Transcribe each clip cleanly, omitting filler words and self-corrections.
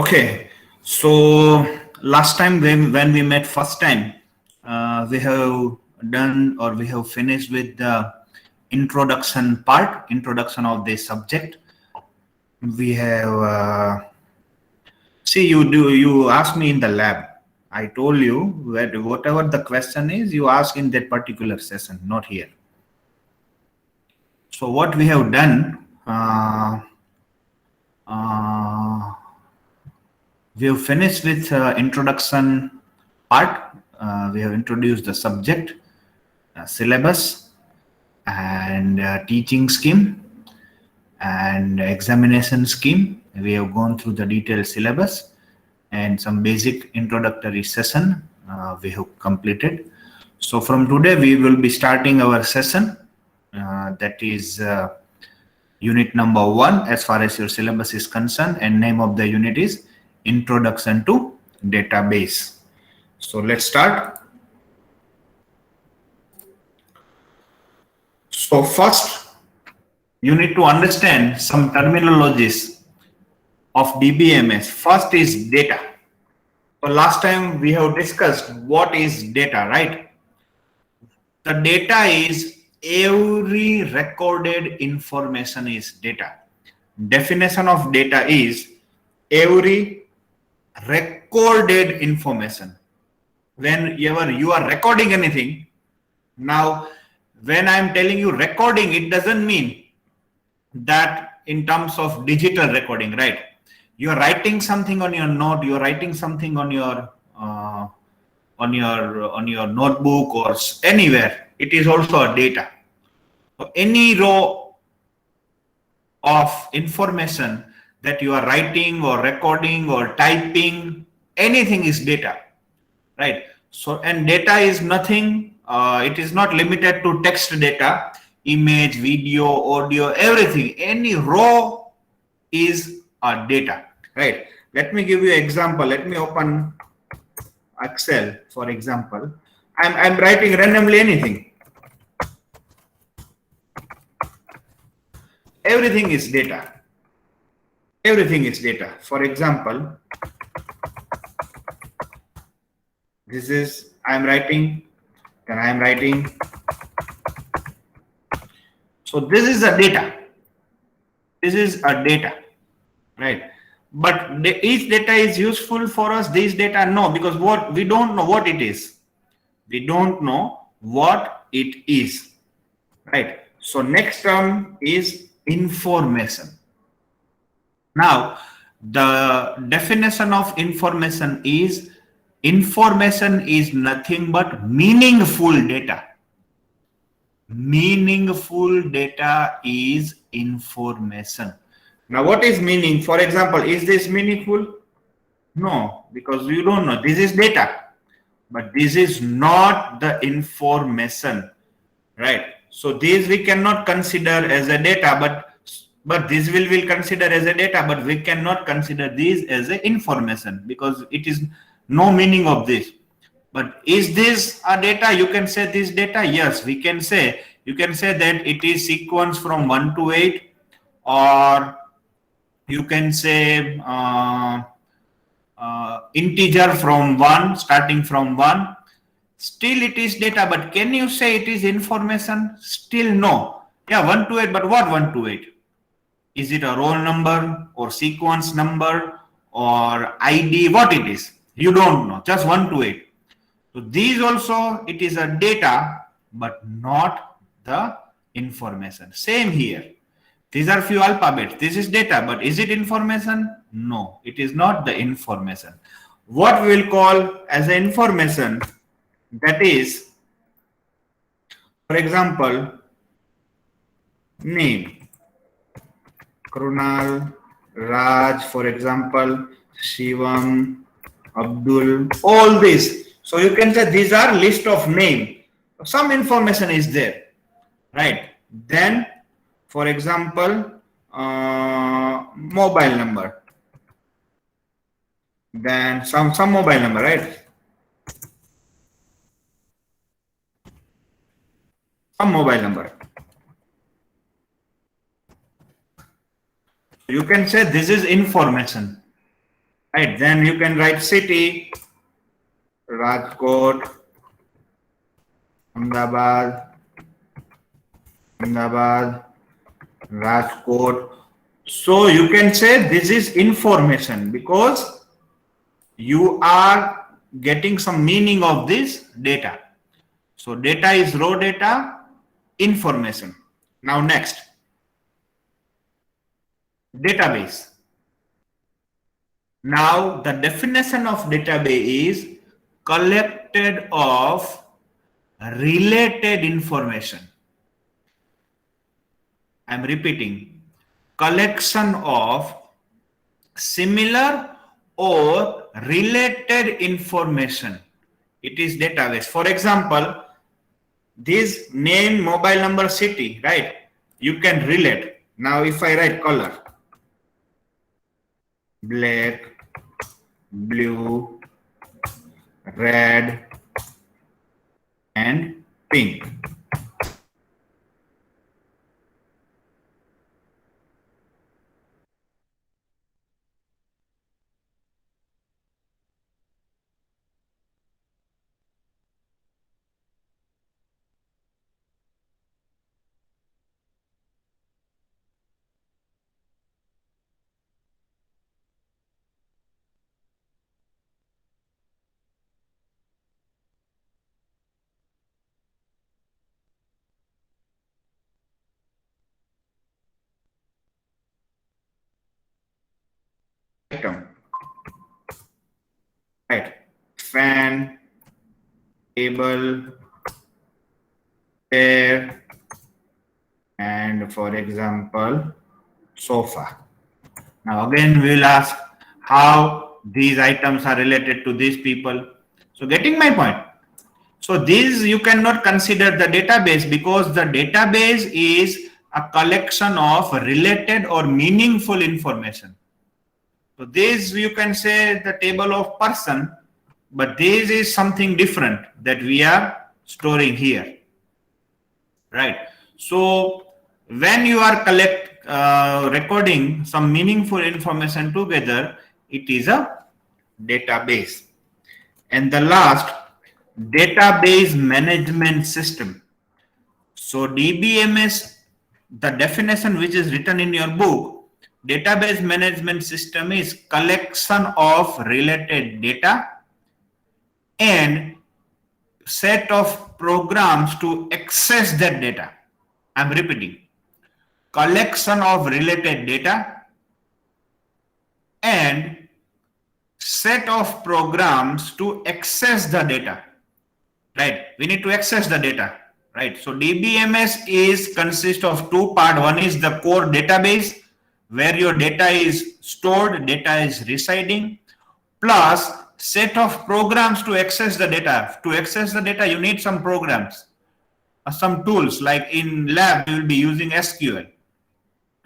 Okay, so last time when we met first time, we have done or we have finished with the introduction of the subject. We have see you asked me in the lab. I told you that whatever the question is, you ask in that particular session, not here. So what we have done. We have finished with introduction part. We have introduced the subject, syllabus, and teaching scheme and examination scheme. We have gone through the detailed syllabus and some basic introductory session we have completed. So from today we will be starting our session that is unit number 1 as far as your syllabus is concerned, and name of the unit is Introduction to Database. So let's start. So first, you need to understand some terminologies of DBMS. First is data. So last time we have discussed what is data, right? The data is every recorded information is data. Definition of data is every recorded information. Whenever you are recording anything, now when I am telling you recording, it doesn't mean that in terms of digital recording, right? You are writing something on your note, you are writing something on your notebook or anywhere. It is also a data. So any row of information that you are writing or recording or typing, anything is data, right? So, and data is nothing, it is not limited to text data, image, video, audio, everything. Any row is a data, right? Let me give you an example. Let me open Excel, for example. I'm writing randomly anything. Everything is data. Everything is data. For example, this is I'm writing, then I'm writing. So this is a data. This is a data, right? But each data is useful for us. This data, no, because what we don't know what it is. We don't know what it is, right? So next term is information. Now, the definition of information is nothing but meaningful data. Meaningful data is information. Now, what is meaning? For example, is this meaningful? No, because you don't know. This is data, but this is not the information, right? So this we cannot consider as a data, but this will consider as a data, but we cannot consider this as a information because it is no meaning of this. But is this a data? You can say this data. Yes, we can say. You can say that it is sequence from 1 to 8, or you can say integer from 1, starting from 1. Still it is data, but can you say it is information? Still no. Yeah, 1 to 8, but what 1 to 8? Is it a roll number or sequence number or ID? What it is? You don't know. Just 1 to 8. So these also, it is a data, but not the information. Same here. These are few alphabets. This is data, but is it information? No, it is not the information. What we will call as the information, that is, for example, name. Krunal, Raj, for example, Shivam, Abdul, all this. So you can say these are list of name. Some information is there, right? Then, for example, mobile number. Then some mobile number, right? Some mobile number. You can say this is information, right? Then you can write city, Rajkot, Ahmedabad, Ahmedabad, Rajkot. So you can say this is information because you are getting some meaning of this data. So data is raw data, information. Now next, database. Now the definition of database is collected of related information. I'm repeating, collection of similar or related information. It is database. For example, this name, mobile number, city, right? You can relate. Now if I write color, black, blue, red, and pink. Item, right? Fan, table, chair, and for example, sofa. Now again we will ask how these items are related to these people. So getting my point. So these you cannot consider the database because the database is a collection of related or meaningful information. So this you can say the table of person, but this is something different that we are storing here, right? So when you are recording some meaningful information together, it is a database. And the last, database management system. So DBMS, the definition which is written in your book, database management system is collection of related data and set of programs to access that data. I'm repeating, collection of related data and set of programs to access the data, right? We need to access the data, right? So DBMS is consist of two part. One is the core database where your data is stored, data is residing, plus set of programs to access the data. To access the data, you need some programs, some tools, like in lab you will be using SQL.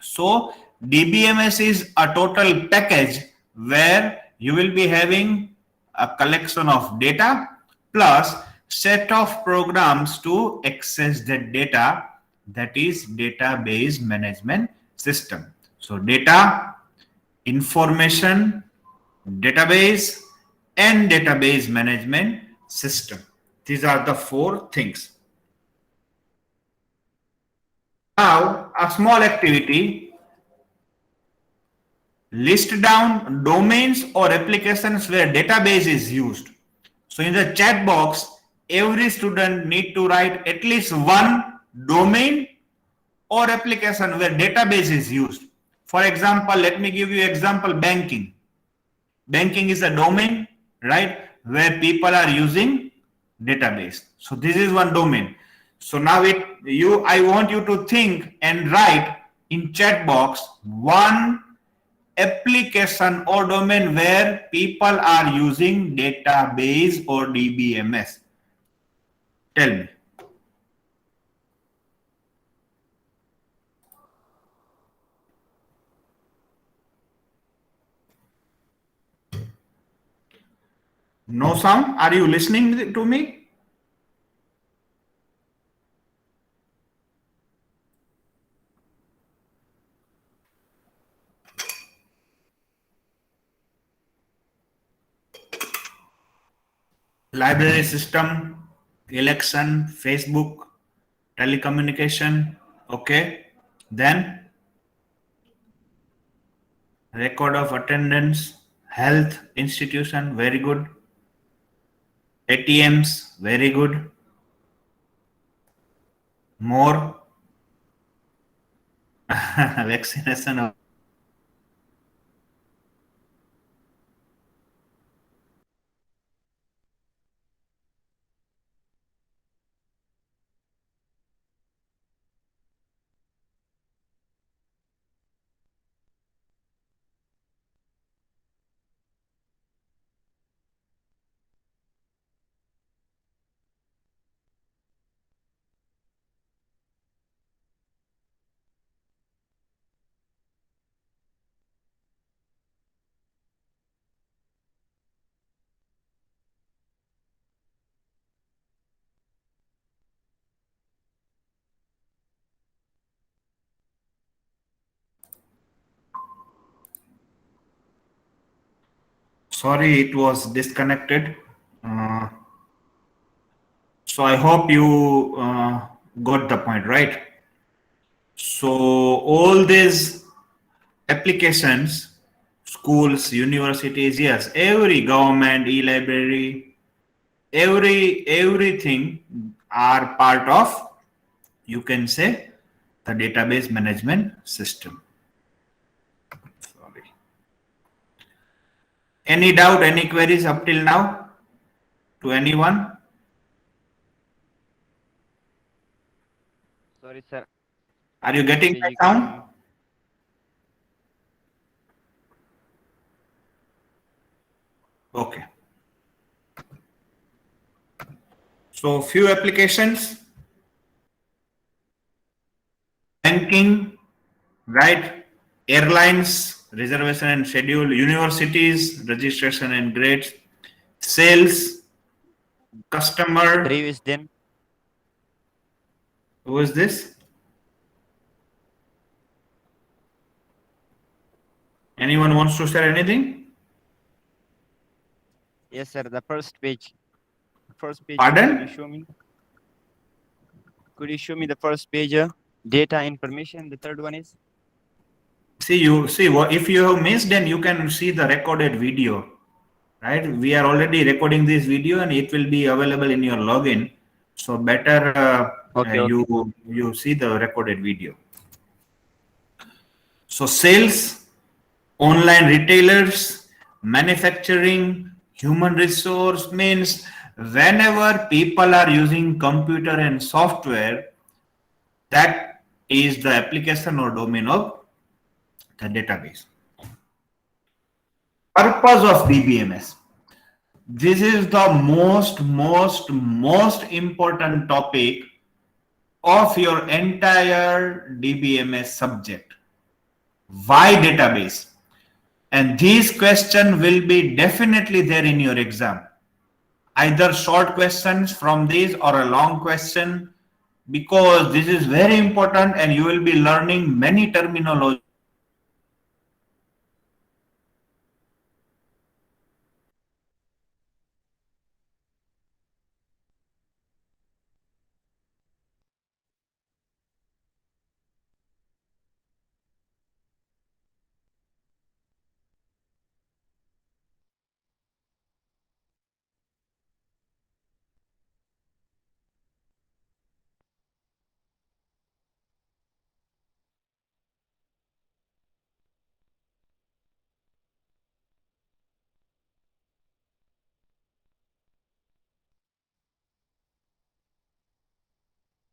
So DBMS is a total package where you will be having a collection of data plus set of programs to access that data, that is database management system. So data, information, database, and database management system. These are the four things. Now a small activity, list down domains or applications where database is used. So in the chat box, every student need to write at least one domain or application where database is used. For example, let me give you example, banking. Banking is a domain, right, where people are using database. So this is one domain. So now I want you to think and write in chat box one application or domain where people are using database or DBMS. Tell me. No sound? Are you listening to me? library system, election, Facebook, telecommunication, okay. Then record of attendance, health institution, very good. ATMs, very good. More vaccination. Sorry, it was disconnected. So I hope you got the point, right? So all these applications, schools, universities, yes, every government, e-library, everything are part of, you can say, the database management system. Sorry. Any doubt, any queries up till now to anyone? Sorry, sir. Are you getting Okay, my you sound? can. Okay. So few applications, banking, right? Airlines, reservation and schedule, universities, registration and grades, sales, customer. Previous then. Who is this? Anyone wants to share anything? Yes, sir. The first page. First page. Pardon? Could you show me? Could you show me the first page? Data information. The third one is. See what if you have missed, then you can see the recorded video, right? We are already recording this video and it will be available in your login. So better Okay. you see the recorded video. So sales, online retailers, manufacturing, human resource means whenever people are using computer and software, that is the application or domain of the database. Purpose of DBMS. This is the most important topic of your entire DBMS subject. Why database? And these question will be definitely there in your exam. Either short questions from this or a long question, because this is very important and you will be learning many terminology.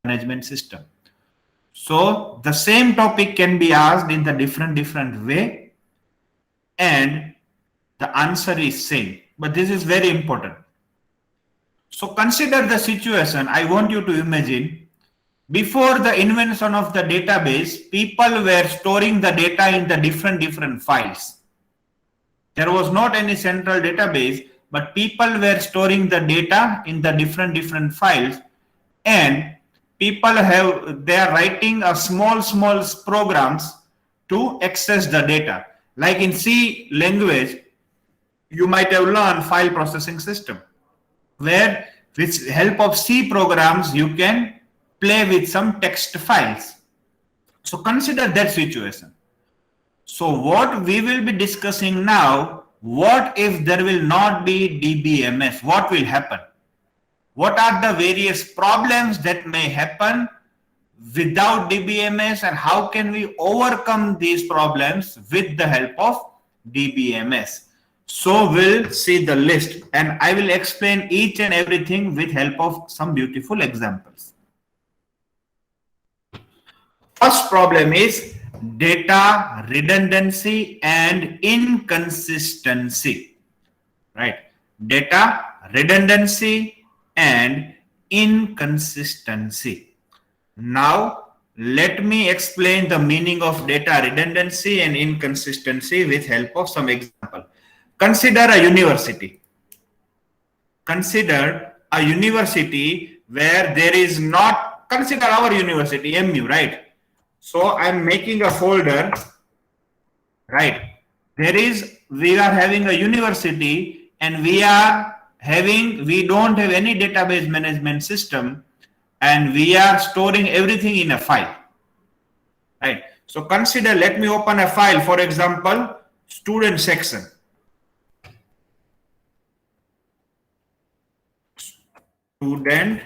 Management system. So the same topic can be asked in the different way and the answer is same. But this is very important. So consider the situation. I want you to imagine before the invention of the database, people were storing the data in the different files. There was not any central database, but people were storing the data in the different files, and they are writing a small programs to access the data. Like in C language, you might have learned file processing system. where with help of C programs you can play with some text files. So consider that situation. So what we will be discussing now, what if there will not be DBMS? What will happen? What are the various problems that may happen without DBMS, and how can we overcome these problems with the help of DBMS? So we'll see the list, and I will explain each and everything with help of some beautiful examples. First problem is data redundancy and inconsistency, right? Data redundancy and inconsistency. Now, let me explain the meaning of data redundancy and inconsistency with help of some example. Consider a university. Consider a university where there is not, consider our university, MU, right? So I'm making a folder, right? We are having a university, and we don't have any database management system, and we are storing everything in a file, right? So consider, let me open a file, for example, student section. Student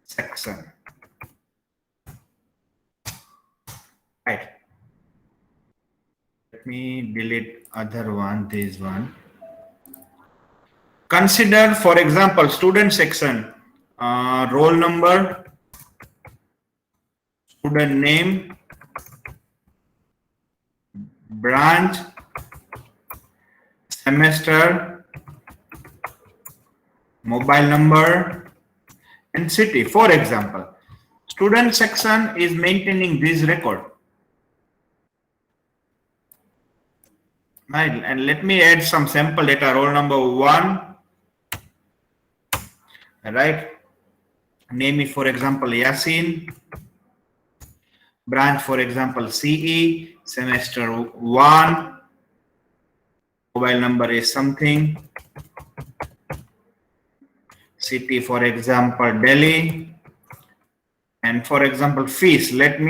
section, right? Let me delete other one, this one. Consider, for example, student section, roll number, student name, branch, semester, mobile number, and city. For example, student section is maintaining this record, right? And let me add some sample data. Roll number 1, right? Name is, for example, Yasin. Branch, for example, CE. Semester 1. Mobile number is something. City, for example, Delhi. And for example, fees, let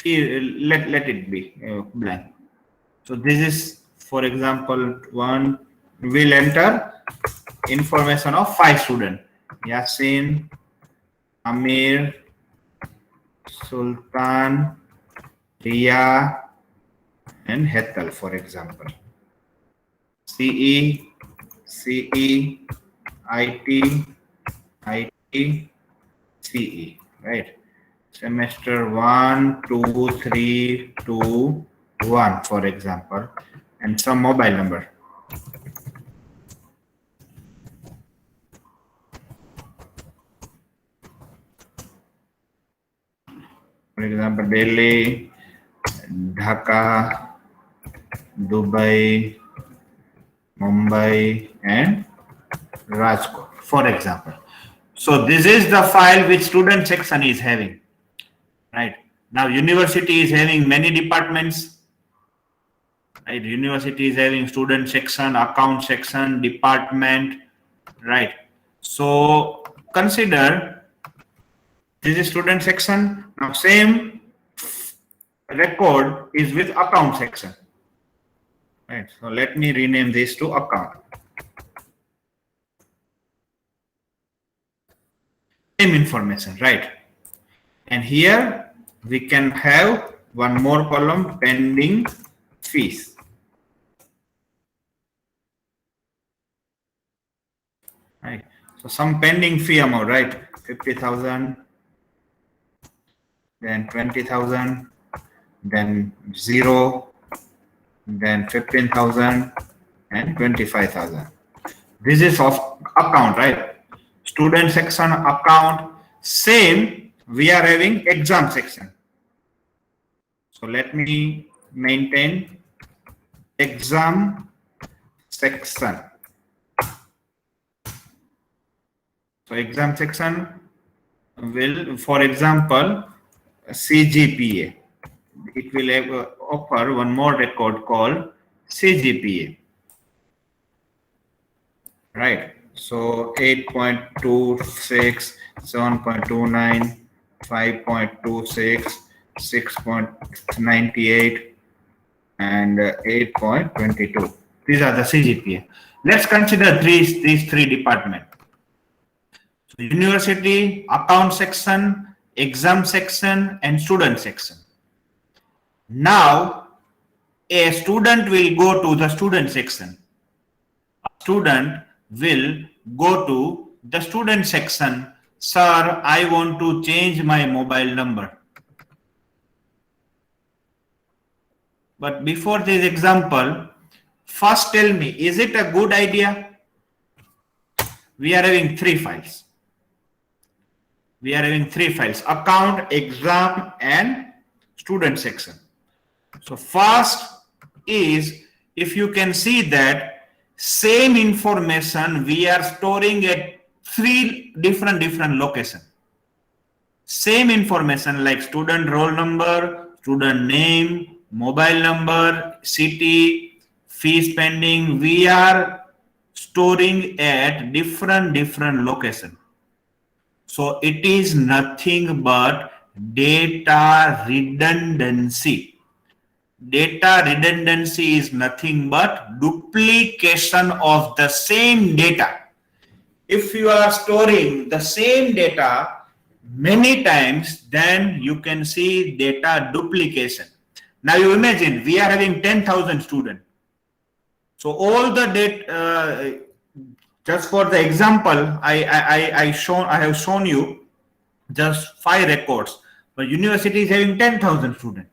it be blank. So this is, for example, 1. We'll enter information of 5 students: Yasin, Amir, Sultan, Ria, and Hetal, for example. CE, IT, CE, right? Semester 1, 2, 3, 2, 1, for example, and some mobile number. For example, Delhi, Dhaka, Dubai, Mumbai, and Rajkot, for example. So this is the file which student section is having, right? Now university is having many departments, right? University is having student section, account section, department, right? So consider this is student section. Now same record is with account section, right? So let me rename this to account. Same information, right? And here we can have one more column, pending fees. Right. So some pending fee amount, right? 50,000, then 20,000, then 0, then 15,000, and 25,000. This is of account, right? Student section, account. Same, we are having exam section. So let me maintain exam section. So exam section will, for example, CGPA. It will offer one more record called CGPA. right? So 8.26, 7.29, 5.26, 6.98, and 8.22. These are the CGPA. Let's consider these three departments. So university, account section, exam section, and student section. Now, a student will go to the student section. A student will go to the student section. Sir, I want to change my mobile number. But before this example, first tell me, is it a good idea? We are having three files. We are having three files: account, exam, and student section. So first is, if you can see that same information we are storing at three different locations. Same information like student roll number, student name, mobile number, city, fees pending, we are storing at different location. So it is nothing but data redundancy. Data redundancy is nothing but duplication of the same data. If you are storing the same data many times, then you can see data duplication. Now you imagine we are having 10,000 students. So all the data, just for the example, I have shown you just 5 records, but university is having 10,000 students.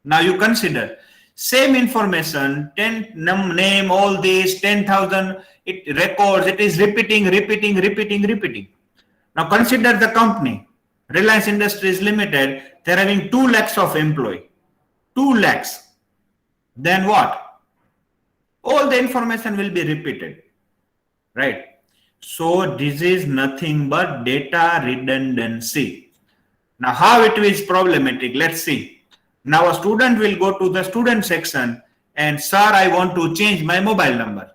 Now you consider same information, 10 name, all these 10,000 records, it is repeating. Now consider the company, Reliance Industries Limited, they are having 2 lakhs of employee, 2 lakhs. Then what? All the information will be repeated, right? So this is nothing but data redundancy. Now how it is problematic? Let's see. Now a student will go to the student section and, sir, I want to change my mobile number.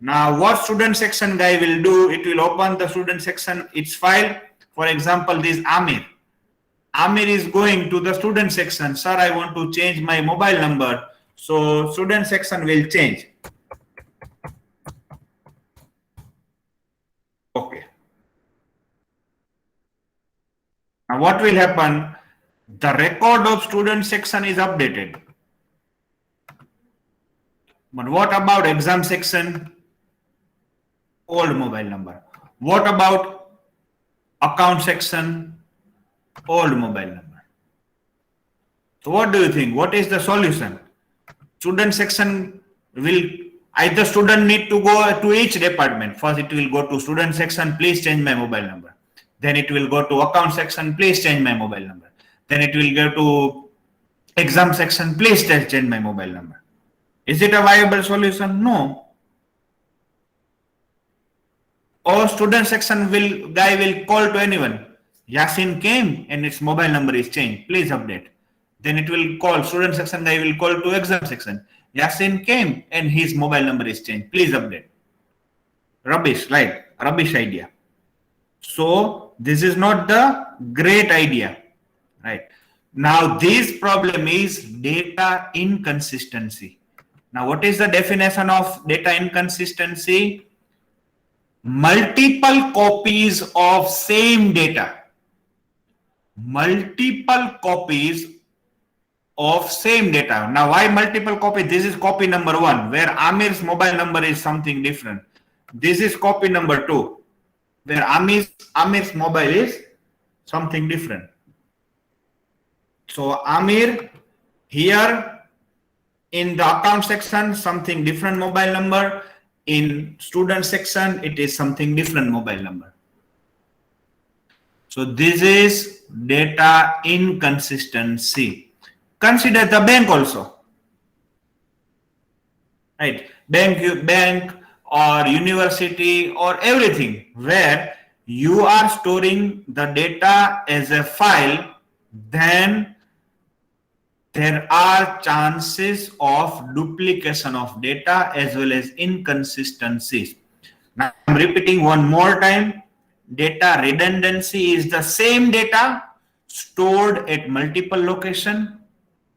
Now what student section guy will do, it will open the student section, its file. For example, this Amir. Amir is going to the student section, sir, I want to change my mobile number. So student section will change. Okay. Now what will happen? The record of student section is updated. But what about exam section? Old mobile number. What about account section? Old mobile number. So what do you think? What is the solution? Student section will, either student need to go to each department. First it will go to student section, please change my mobile number. Then it will go to account section, please change my mobile number. Then it will go to exam section, please change my mobile number. Is it a viable solution? No. Or student section guy will call to anyone. Yasin came and its mobile number is changed. Please update. Then it will call, student section guy will call to exam section. Yasin came and his mobile number is changed. Please update. Rubbish, right? Rubbish idea. So this is not the great idea, right? Now this problem is data inconsistency. Now what is the definition of data inconsistency? Multiple copies of same data. Multiple copies of same data. Now why multiple copy? This is copy number 1, where Amir's mobile number is something different. This is copy number 2, where Amir's mobile is something different. So Amir here in the account section, something different mobile number. In student section, it is something different mobile number. So this is data inconsistency. Consider the bank also, right? Bank or university or everything, where you are storing the data as a file, then there are chances of duplication of data as well as inconsistencies. Now I'm repeating one more time. Data redundancy is the same data stored at multiple location.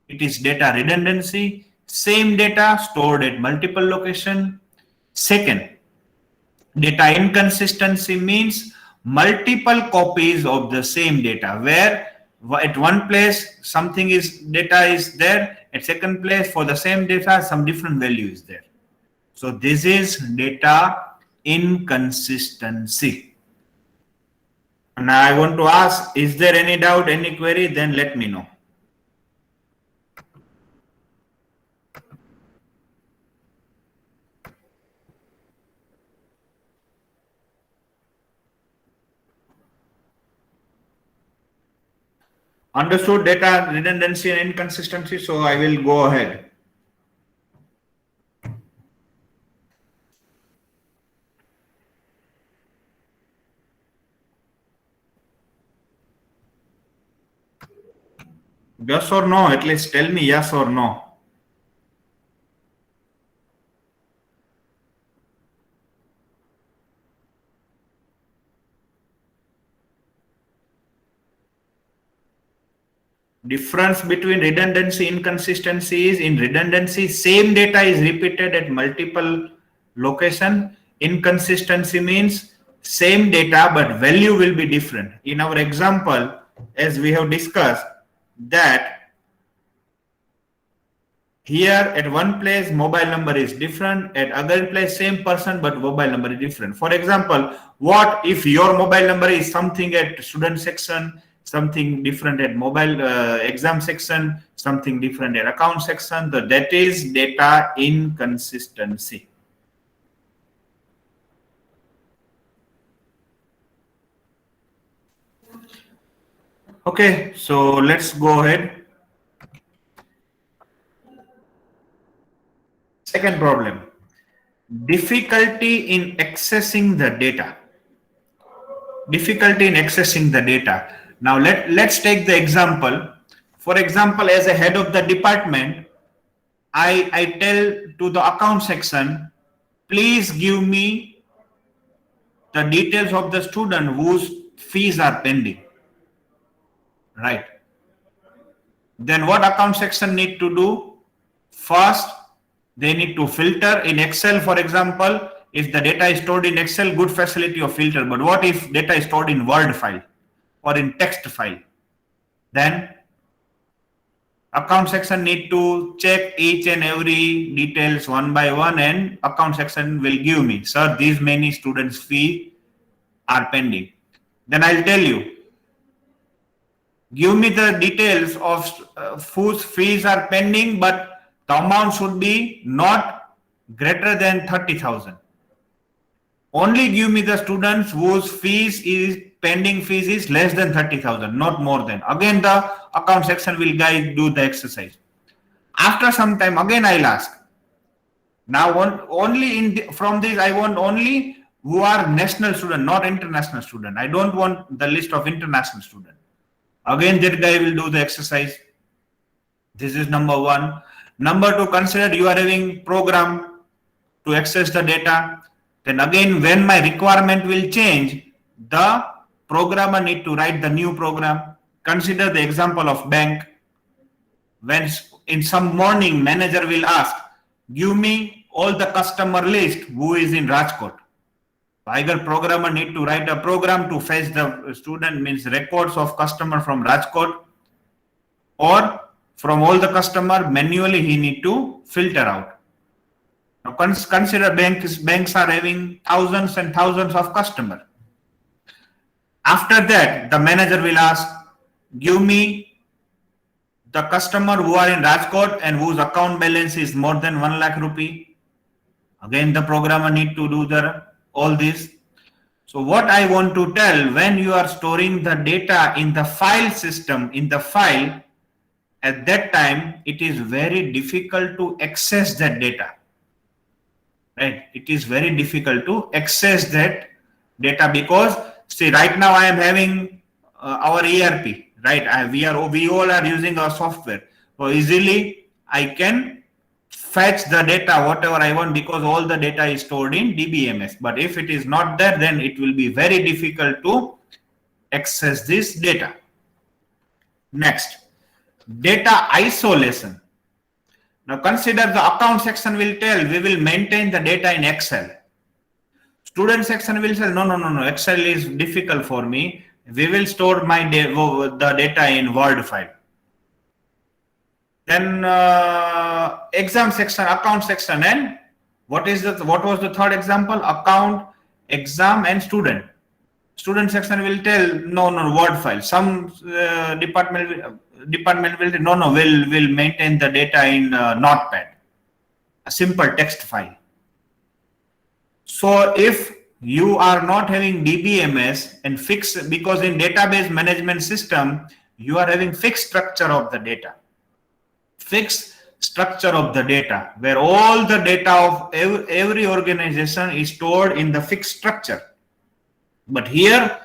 It is data redundancy, same data stored at multiple location. Second, data inconsistency means multiple copies of the same data, where at one place something is data is there, at second place for the same data some different value is there. So this is data inconsistency. Now I want to ask, is there any doubt, any query? Then let me know. Understood data redundancy and inconsistency, so I will go ahead. Yes or no? At least tell me yes or no. Difference between redundancy and inconsistency is, in redundancy same data is repeated at multiple location. Inconsistency means same data but value will be different. In our example, as we have discussed, that here at one place mobile number is different, at other place same person but mobile number is different. For example, what if your mobile number is something at student section, something different at mobile exam section, something different at account section? So that is data inconsistency. Okay, so let's go ahead. Second problem, difficulty in accessing the data. Difficulty in accessing the data. Now let's take the example. For example, as a head of the department, I tell to the account section, please give me the details of the student whose fees are pending. Right. Then what account section need to do? First, they need to filter in Excel. For example, if the data is stored in Excel, good facility of filter. But what if data is stored in Word file or in text file? Then account section need to check each and every details one by one, and account section will give me, sir, these many students' fee are pending. Then I'll tell you, give me the details of whose fees are pending, but the amount should be not greater than 30,000. Only give me the students whose fees is pending fees is less than 30,000, not more than. Again, the account section will guide do the exercise. After some time, again I'll ask. Now, from this, I want only who are national student, not international student. I don't want the list of international student. Again, that guy will do the exercise. This is number one. Number two, consider you are having program to access the data. Then again, when my requirement will change, the programmer need to write the new program. Consider the example of bank. When in some morning, manager will ask, give me all the customer list who is in Rajkot. Either programmer need to write a program to fetch the student, means records of customer from Rajkot, or from all the customer manually he need to filter out. Now consider banks are having thousands and thousands of customers. After that, the manager will ask, give me the customer who are in Rajkot and whose account balance is more than 1 lakh rupee. Again, the programmer need to do all this. So what I want to tell, when you are storing the data in the file system, in the file, at that time, it is very difficult to access that data. Right? It is very difficult to access that data because, see, right now I am having our ERP, right? We all are using our software. So easily I can fetch the data, whatever I want, because all the data is stored in DBMS. But if it is not there, then it will be very difficult to access this data. Next, data isolation. Now consider the account section will tell we will maintain the data in Excel. Student section will say no, Excel is difficult for me. We will store my the data in Word file. Then exam section, account section, and what was the third example? Account, exam, and student. Student section will tell no, Word file. Some department will no, will maintain the data in Notepad, a simple text file. So if you are not having DBMS and fixed, because in database management system you are having fixed structure of the data. Fixed structure of the data, where all the data of every organization is stored in the fixed structure. But here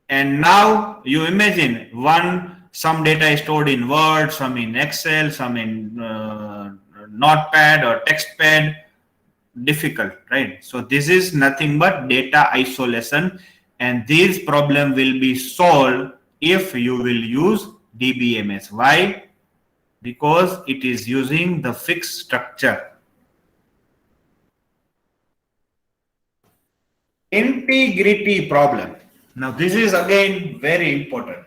and now, you imagine some data is stored in Word, some in Excel, some in Notepad or TextPad. Difficult, right? So this is nothing but data isolation, and this problem will be solved if you will use DBMS. Why? Because it is using the fixed structure. Integrity problem. Now this is again very important.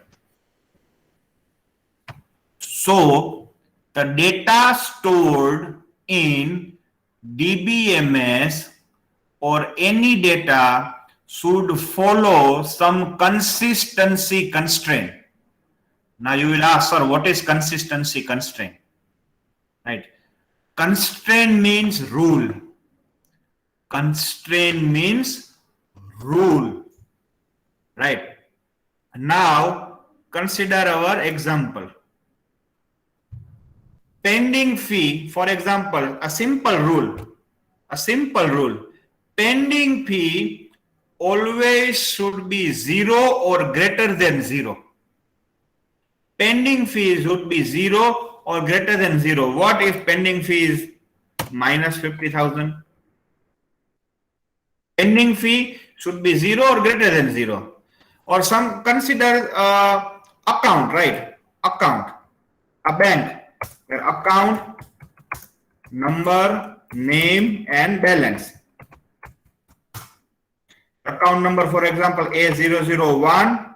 So the data stored in DBMS or any data should follow some consistency constraint. Now you will ask, sir, what is consistency constraint? Right? Constraint means rule. Constraint means rule. Right? Now consider our example. Pending fee, for example, a simple rule. Pending fee always should be 0 or greater than 0. Pending fee should be 0 or greater than 0. What if pending fee is minus 50,000? Pending fee should be 0 or greater than 0. Or some consider account, right? Account, a bank. Account, number, name, and balance. Account number, for example, A001.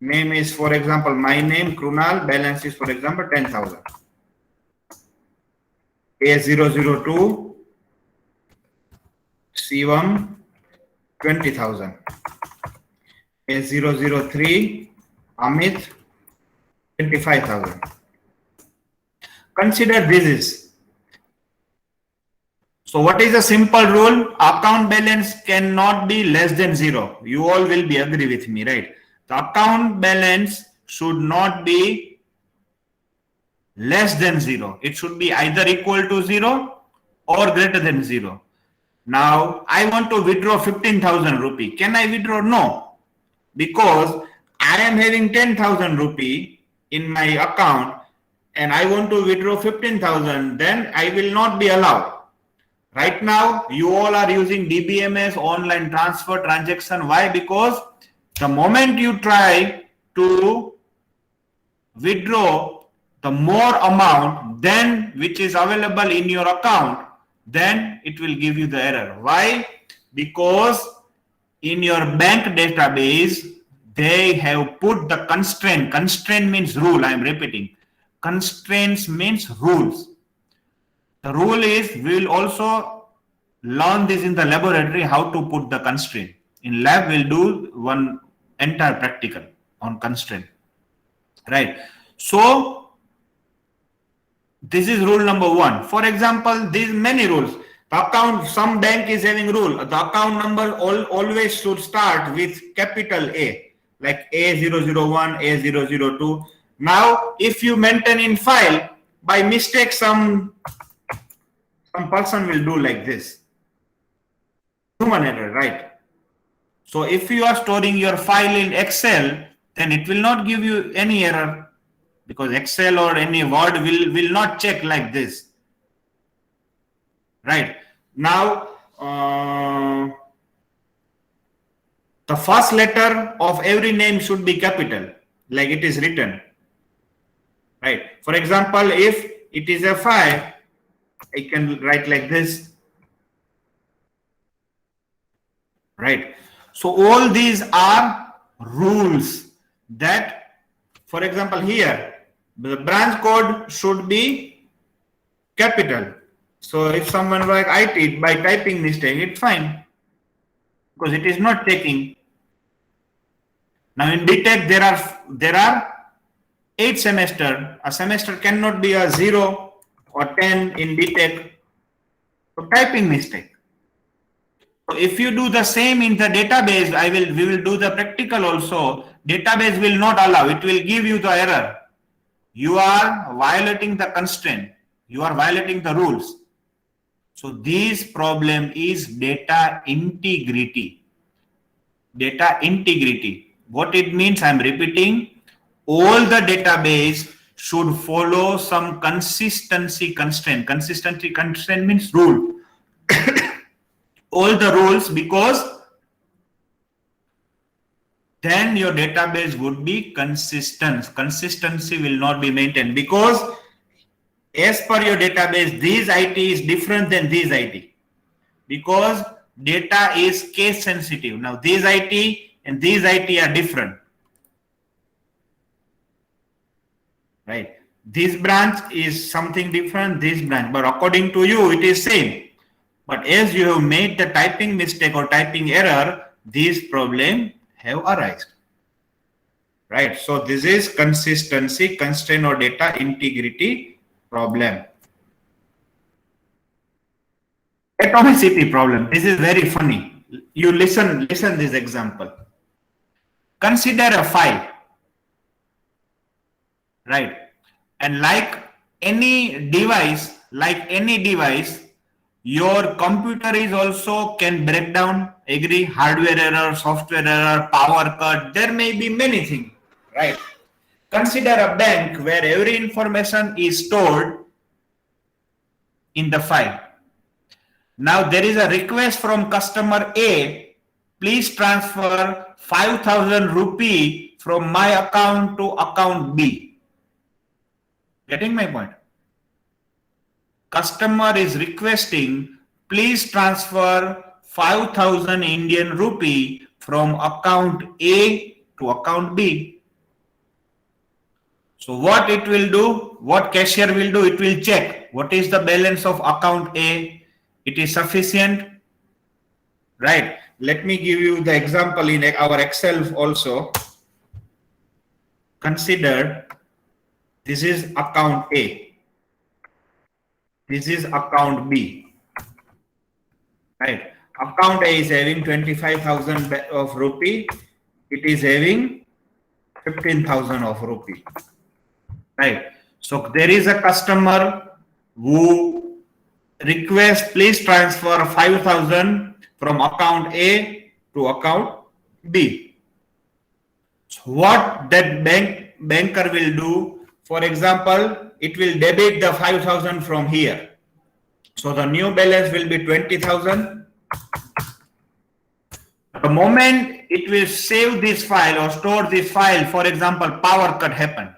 Name is, for example, my name, Krunal. Balance is, for example, 10,000. A002. Shivam, 20,000. A003. Amit, 25,000. Consider this. So what is the simple rule? Account balance cannot be less than 0. You all will be agree with me, right? The account balance should not be less than 0. It should be either equal to 0 or greater than 0. Now I want to withdraw 15,000 rupee. Can I withdraw? No, because I am having 10,000 rupee in my account and I want to withdraw 15,000, then I will not be allowed. Right now, you all are using DBMS, online transfer transaction. Why? Because the moment you try to withdraw the more amount than which is available in your account, then it will give you the error. Why? Because in your bank database, they have put the constraint. Constraint means rule. I am repeating. Constraints means rules. The rule is, we will also learn this in the laboratory, how to put the constraint. In lab, we'll do one entire practical on constraint. Right. So this is rule number 1. For example, these many rules. The account, some bank is having rule. The account number always should start with capital A, like A001, A002. Now, if you maintain in file, by mistake, some person will do like this. Human error, right? So if you are storing your file in Excel, then it will not give you any error, because Excel or any Word will not check like this. right? Now, the first letter of every name should be capital, like it is written, right? For example, if it is a 5, I can write like this, right? So all these are rules that, for example, here the branch code should be capital. So if someone write IT by typing mistake, it's fine because it is not taking. Now in BTech there are 8 semester. A semester cannot be a 0 or 10 in BTech. So typing mistake. So if you do the same in the database, we will do the practical also. Database will not allow, it will give you the error. You are violating the constraint. You are violating the rules. So this problem is data integrity. Data integrity. What it means, I'm repeating, all the database should follow some consistency constraint. Consistency constraint means rule. All the rules, because then your database would be consistent. Consistency will not be maintained because as per your database, this IT is different than this IT because data is case sensitive. Now this IT and this IT are different, right? This branch is something different, this branch, but according to you, it is same. But as you have made the typing mistake or typing error, this problem have arisen, right? So this is consistency constraint or data integrity problem. Atomicity problem. This is very funny. You listen this example. Consider a file, right? And like any device, your computer is also can break down, agree, hardware error, software error, power cut, there may be many things, right? Consider a bank where every information is stored in the file. Now there is a request from customer A, please transfer 5,000 rupee from my account to account B. Getting my point? Customer is requesting, please transfer 5,000 Indian rupee from account A to account B. So what it will do, what cashier will do, it will check what is the balance of account A. It is sufficient, right? Let me give you the example in our Excel also. Consider this is account A. This is account B, right? Account A is having 25,000 of rupee. It is having 15,000 of rupee, right? So there is a customer who requests, please transfer 5,000 from account A to account B. So what that banker will do, for example, it will debit the 5,000 from here. So the new balance will be 20,000. The moment it will save this file or store this file, for example, power cut happened.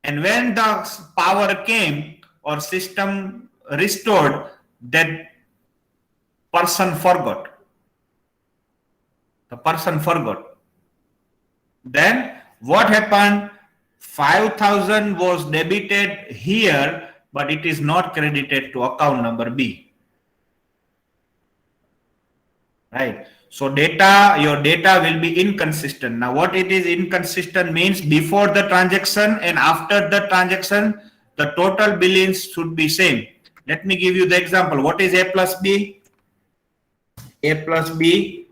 And when the power came or system restored, that person forgot. The person forgot. Then what happened? 5,000 was debited here, but it is not credited to account number B. Right? So your data will be inconsistent. Now what it is inconsistent means, before the transaction and after the transaction, the total billings should be same. Let me give you the example. What is A plus B? A plus B.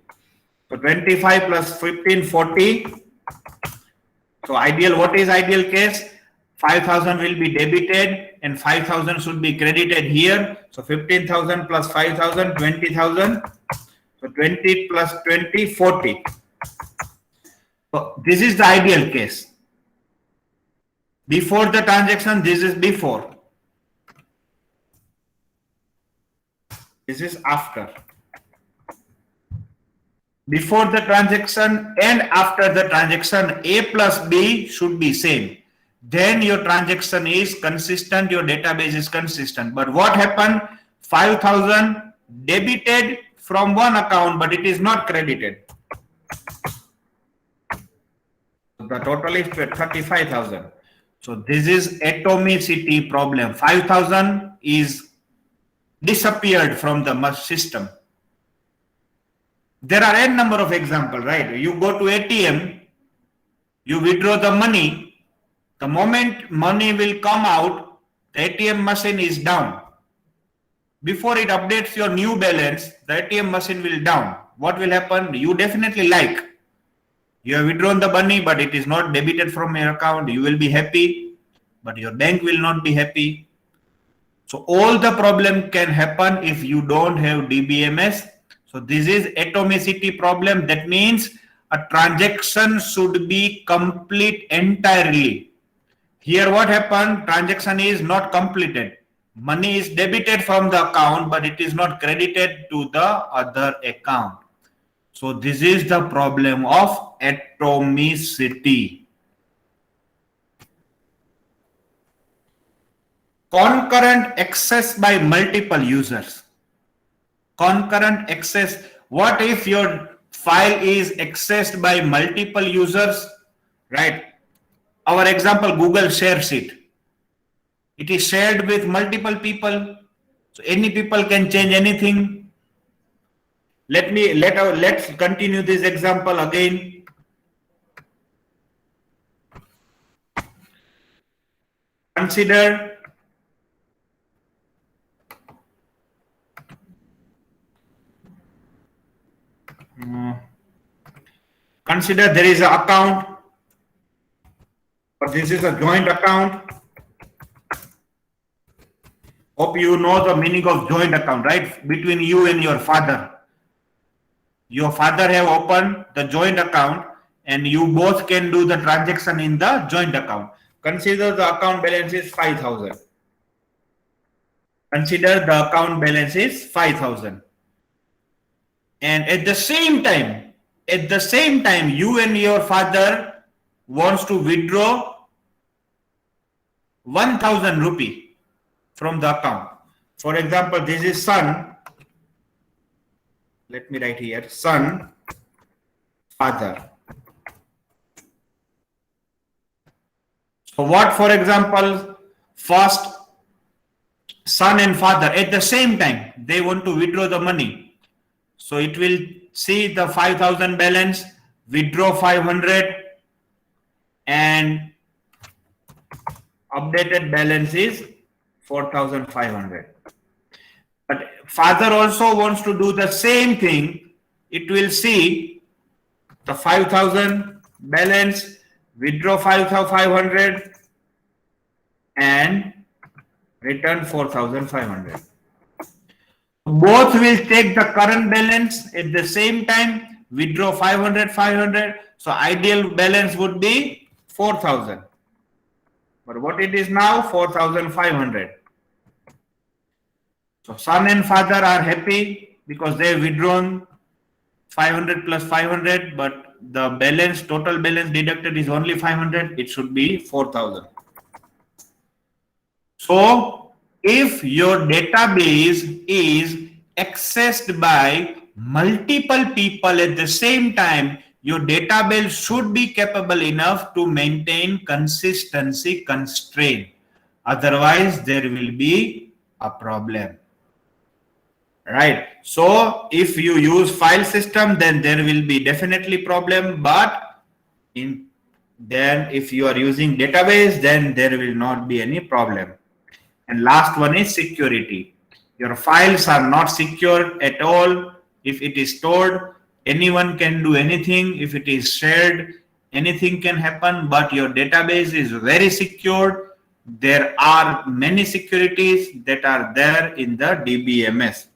So 25 plus 15, 40. So what is ideal case? 5,000 will be debited and 5,000 should be credited here. So 15,000 plus 5,000, 20,000. So 20 plus 20, 40. So this is the ideal case. Before the transaction, this is before. This is after. Before the transaction and after the transaction, A plus B should be same. Then your transaction is consistent, your database is consistent. But what happened? 5,000 debited from one account, but it is not credited. The total is 35,000. So this is atomicity problem. 5,000 is disappeared from the system. There are n number of examples, right? You go to ATM, you withdraw the money. The moment money will come out, the ATM machine is down. Before it updates your new balance, the ATM machine will down. What will happen? You definitely like. You have withdrawn the money, but it is not debited from your account. You will be happy, but your bank will not be happy. So all the problem can happen if you don't have DBMS. So this is atomicity problem. That means a transaction should be complete entirely. Here what happened? Transaction is not completed. Money is debited from the account, but it is not credited to the other account. So this is the problem of atomicity. Concurrent access by multiple users. Concurrent access. What if your file is accessed by multiple users, right? Our example, Google shares it. It is shared with multiple people. So any people can change anything. Let's continue this example again. Consider there is an account, but this is a joint account. Hope you know the meaning of joint account, right? Between you and your father. Your father have opened the joint account and you both can do the transaction in the joint account. Consider the account balance is 5,000. Consider the account balance is 5,000. And at the same time, you and your father wants to withdraw 1,000 rupee from the account. For example, this is son. Let me write here, son, father. So what, for example, first son and father at the same time, they want to withdraw the money. So it will see the 5,000 balance, withdraw 500 and updated balance is 4,500. But father also wants to do the same thing. It will see the 5,000 balance, withdraw 5,500 and return 4,500. Both will take the current balance at the same time, withdraw 500, 500. So ideal balance would be 4,000. But what it is now, 4,500. So son and father are happy because they have withdrawn 500 plus 500, but the balance, total balance deducted is only 500. It should be 4,000. So if your database is accessed by multiple people at the same time, your database should be capable enough to maintain consistency constraint. Otherwise, there will be a problem. Right. So if you use file system, then there will be definitely problem. But then if you are using database, then there will not be any problem. And last one is security. Your files are not secured at all. If it is stored, anyone can do anything. If it is shared, anything can happen. But your database is very secured. There are many securities that are there in the DBMS.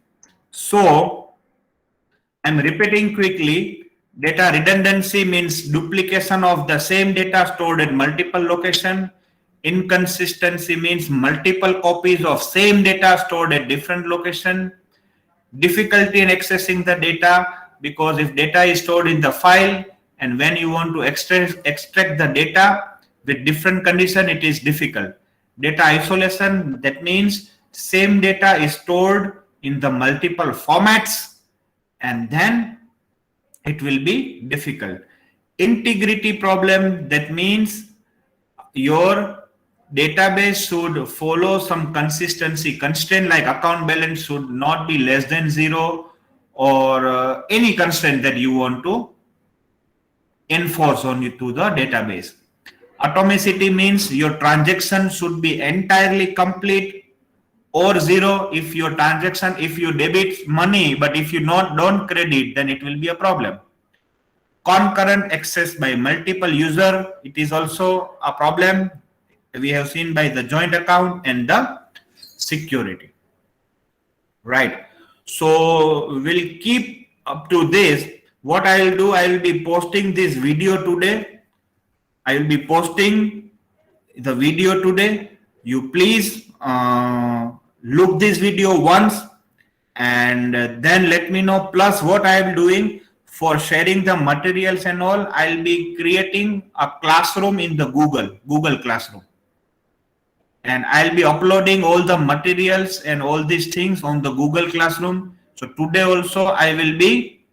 So I'm repeating quickly. Data redundancy means duplication of the same data stored at multiple locations. Inconsistency means multiple copies of same data stored at different location. Difficulty in accessing the data, because if data is stored in the file and when you want to extract the data with different condition, it is difficult. Data isolation, that means same data is stored in the multiple formats and then it will be difficult. Integrity problem, that means your database should follow some consistency constraint, like account balance should not be less than 0, or any constraint that you want to enforce on you to the database. Atomicity means your transaction should be entirely complete or 0. If your transaction, if you debit money but if you don't credit, then it will be a problem. Concurrent access by multiple user, it is also a problem. We have seen by the joint account and the security, right? So we'll keep up to this. What I will do, I will be posting this video today. I will be posting the video today. You please look this video once and then let me know. Plus what I am doing for sharing the materials and all, I'll be creating a classroom in the Google Classroom. And I'll be uploading all the materials and all these things on the Google Classroom. So today also I will be,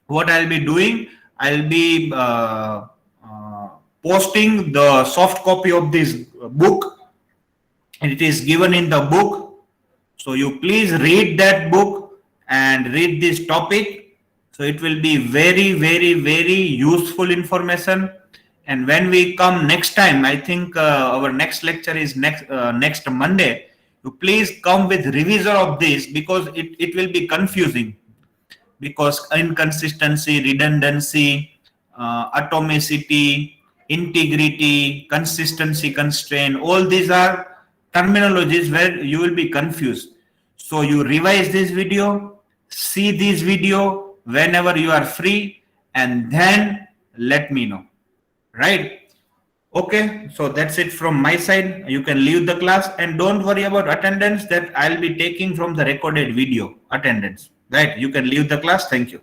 what I'll be doing, I'll be posting the soft copy of this book, and it is given in the book. So you please read that book and read this topic. So it will be very, very, very useful information. And when we come next time, I think our next lecture is next Monday. You please come with revision of this, because it will be confusing, because inconsistency, redundancy, atomicity, integrity, consistency constraint, all these are terminologies where you will be confused. So you revise this video, see this video whenever you are free, and then let me know. Right? Okay, so that's it from my side. You can leave the class and don't worry about attendance, that I'll be taking from the recorded video attendance. Right? You can leave the class. Thank you.